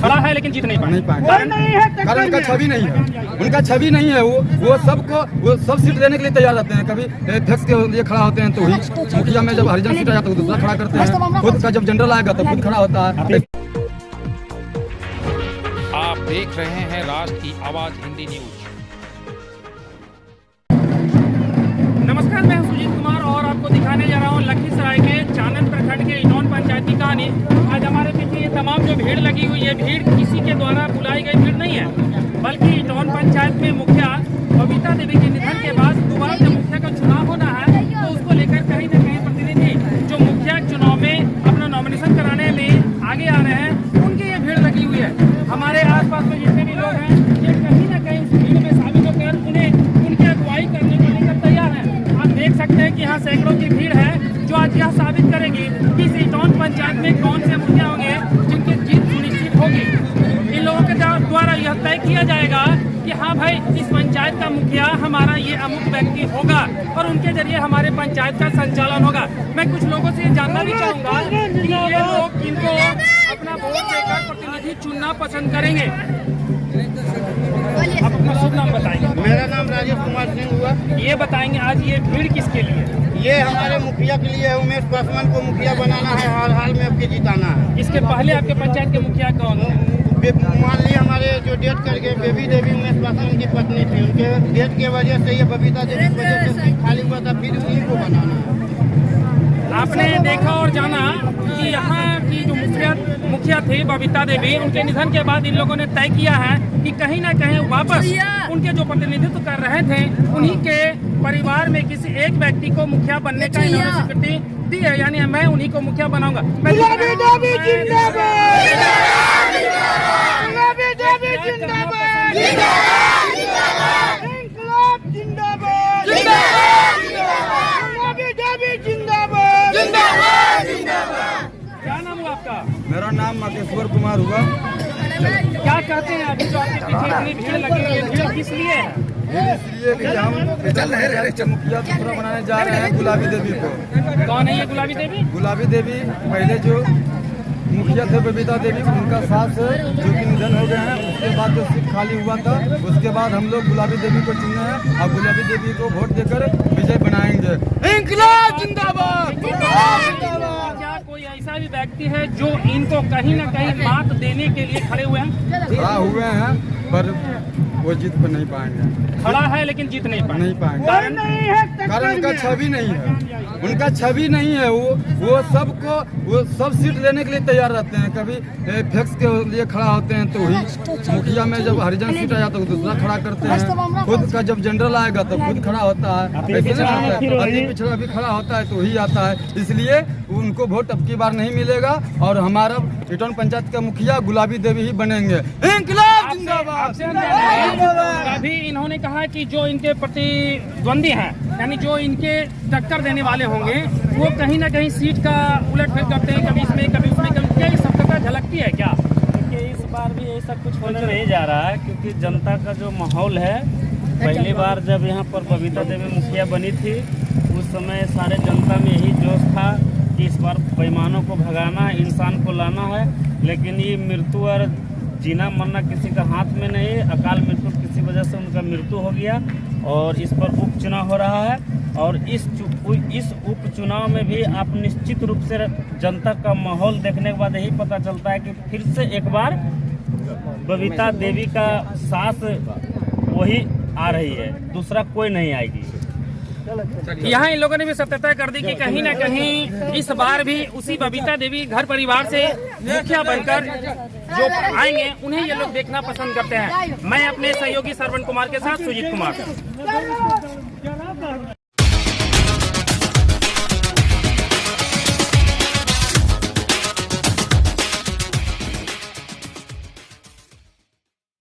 खड़ा है लेकिन जीत नहीं पाएंगे। कारण उनका छवि नहीं है, उनका छवि नहीं है। वो सब सीट देने के लिए तैयार रहते हैं। कभी अध्यक्ष के लिए खड़ा होते हैं तो ही मुखिया में जब हरिजन सीट आ जाता है तो दूसरा खड़ा करते हैं। खुद का जब जनरल आएगा तो खुद खड़ा होता है। आप देख रहे हैं राष्ट्र की आवाज हिंदी न्यूज। नमस्कार, मैं सुजीत कुमार और आपको दिखाने जा रहा हूँ लखीसराय के चानन प्रखंड के इटौन पंचायत की कहानी। आज हमारे पीछे ये तमाम जो भीड़ लगी हुई है, भीड़ किसी के द्वारा बुलाई गई भीड़ नहीं है, बल्कि इटौन पंचायत में मुखिया बबीता देवी के निधन के बाद दोबारा जब मुखिया का चुनाव होना है तो उसको लेकर कहीं न कहीं प्रतिनिधि जो मुखिया चुनाव में अपना नॉमिनेशन कराने में आगे आ रहे हैं, उनकी ये भीड़ लगी हुई है। हमारे आसपास में जितने भी लोग हैं ये कहीं न कहीं इस भीड़ में शामिल होकर उन्हें उनकी अगुवाई करने को लेकर तैयार है। आप देख सकते हैं कि यहाँ सैकड़ों की भीड़ है जो आज यह साबित करेगी कि इस इटौन पंचायत में कौन से मुखिया होंगे जिनकी जीत सुनिश्चित होगी। इन लोगों के द्वारा यह तय किया जाएगा कि हाँ भाई, इस पंचायत का मुखिया हमारा ये अमुक व्यक्ति होगा और उनके जरिए हमारे पंचायत का संचालन होगा। मैं कुछ लोगों से जानना भी चाहूँगा कि ये लोग किनको अपना वोट देकर प्रतिनिधि चुनना पसंद करेंगे। आप अपना शुभ नाम बताएंगे। मेरा नाम राजेश कुमार सिंह हुआ। ये बताएंगे आज ये भीड़ किसके लिए? ये हमारे मुखिया के लिए है। उमेश पासवान को मुखिया बनाना है, हाल में अब के जिताना है। इसके पहले आपके पंचायत के मुखिया कौन थे? मान ली हमारे जो डेथ कर गए बेबी देवी उमेश पासवान की पत्नी थी, उनके डेथ के वजह से ये बबीता देवी की वजह से सीट खाली हुआ था, फिर उन्हीं को बनाना है। आपने देखा और जाना कि यहाँ की जो मुखिया थे बबीता देवी, उनके निधन के बाद इन लोगों ने तय किया है कि कहीं ना कहीं वापस उनके जो प्रतिनिधित्व कर रहे थे उन्हीं के परिवार में किसी एक व्यक्ति को मुखिया बनने का इन्होंने स्वीकृति दी है, यानी मैं उन्हीं को मुखिया बनाऊंगा। क्या नाम हुआ आपका? मेरा नाम मकेश्वर कुमार हुआ। क्या कहते हैं अभी जो आपके पीछे इतनी भीड़ लगी हुई है, भीड़ किस लिए है? इसलिए कि हम मुखिया दूसरा बनाने जा रहे हैं गुलाबी देवी को। कौन है ये गुलाबी देवी? गुलाबी देवी पहले जो मुखिया थे बबीता देवी, उनका सास जो कि निधन हो गए हैं, उसके बाद जो सीट खाली हुआ था उसके बाद हम लोग गुलाबी देवी को चुने हैं और गुलाबी देवी को वोट देकर विजय बनाएंगे। इंकलाब जिंदाबाद। क्या कोई ऐसा भी व्यक्ति है जो इनको कहीं न कहीं मात देने के लिए खड़े हुए हैं? खड़ा हुए हैं पर वो जीत पर नहीं पाएंगे। खड़ा है लेकिन जीत नहीं पाएंगे। कारण उनका छवि नहीं है, उनका छवि नहीं है। वो सब सीट लेने के लिए तैयार रहते हैं। कभी अध्यक्ष के लिए खड़ा होते हैं तो ही मुखिया में जब हरिजन सीट आ जाता है तो दूसरा खड़ा करते हैं। खुद का जब जनरल आएगा तो खुद खड़ा होता है। अति पिछड़ा भी खड़ा होता है तो ही आता है। इसलिए उनको वोट अब की बार नहीं मिलेगा और हमारा इटौन पंचायत का मुखिया गुलाबी देवी ही बनेंगे। इंकलाब जिंदाबाद। अभी इन्होंने कहा कि जो इनके प्रतिद्वंदी हैं, यानी जो इनके टक्कर देने वाले होंगे, वो कहीं ना कहीं सीट का उलटफेर करते हैं, कभी इसमें कभी उसमें। क्या इस सब का झलकती है क्या? क्योंकि इस बार भी ऐसा कुछ होने नहीं जा रहा है, क्योंकि जनता का जो माहौल है, पहली बार जब यहाँ पर बबीता देवी मुखिया बनी थी उस समय सारे जनता में यही जोश था कि इस बार बेईमानों को भगाना है, इंसान को लाना है। लेकिन ये मृत्यु और जीना मरना किसी का हाथ में नहीं। अकाल मृत्यु किसी वजह से उनका मृत्यु हो गया और इस पर उपचुनाव हो रहा है। और इस उपचुनाव में भी आप निश्चित रूप से जनता का माहौल देखने के बाद यही पता चलता है कि फिर से एक बार बबीता देवी का सास वही आ रही है, दूसरा कोई नहीं आएगी। यहाँ इन लोगों ने भी सत्यता कर दी कि कहीं ना कहीं इस बार भी उसी बबीता देवी घर परिवार से मुखिया बनकर जो आएंगे उन्हें ये लोग देखना पसंद करते हैं। मैं अपने सहयोगी श्रवण कुमार के साथ सुजीत कुमार।